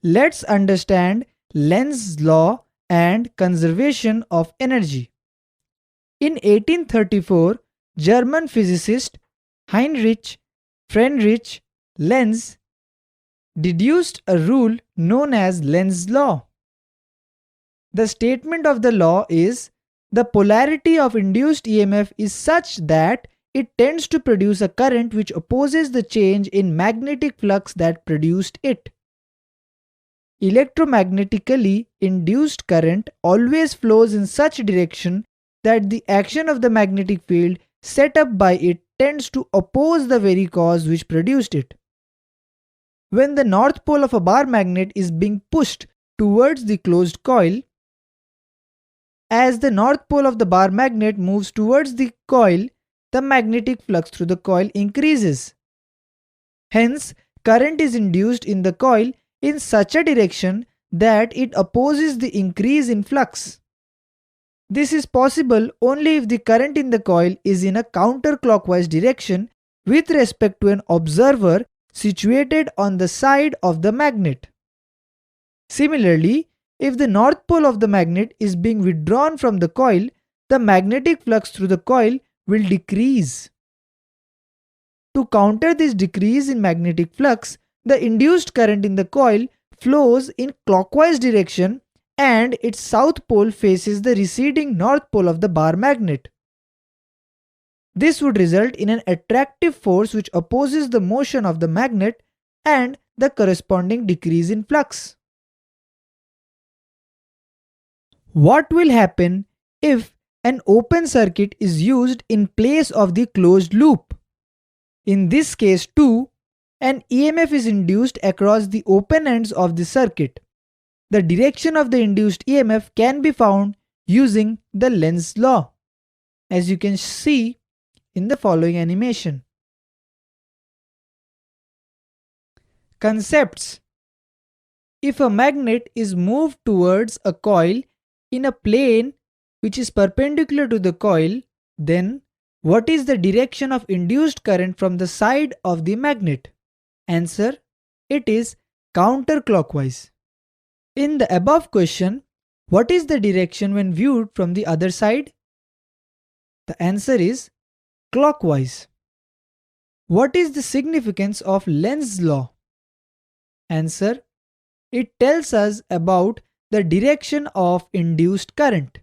Let's understand Lenz's law and conservation of energy. In 1834, German physicist Heinrich Friedrich Lenz deduced a rule known as Lenz's law. The statement of the law is the polarity of induced EMF is such that it tends to produce a current which opposes the change in magnetic flux that produced it. Electromagnetically induced current always flows in such direction that the action of the magnetic field set up by it tends to oppose the very cause which produced it. When the north pole of a bar magnet is being pushed towards the closed coil, as the north pole of the bar magnet moves towards the coil, the magnetic flux through the coil increases. Hence, current is induced in the coil in such a direction that it opposes the increase in flux. This is possible only if the current in the coil is in a counterclockwise direction with respect to an observer situated on the side of the magnet. Similarly, if the north pole of the magnet is being withdrawn from the coil, the magnetic flux through the coil will decrease. To counter this decrease in magnetic flux, the induced current in the coil flows in clockwise direction and its south pole faces the receding north pole of the bar magnet. This would result in an attractive force which opposes the motion of the magnet and the corresponding decrease in flux. What will happen if an open circuit is used in place of the closed loop? In this case too, an EMF is induced across the open ends of the circuit. The direction of the induced EMF can be found using the Lenz law, as you can see in the following animation. Concepts. If a magnet is moved towards a coil in a plane which is perpendicular to the coil, then what is the direction of induced current from the side of the magnet? Answer: it is counterclockwise. In the above question, what is the direction when viewed from the other side? The answer is clockwise. What is the significance of Lenz's law? Answer: it tells us about the direction of induced current.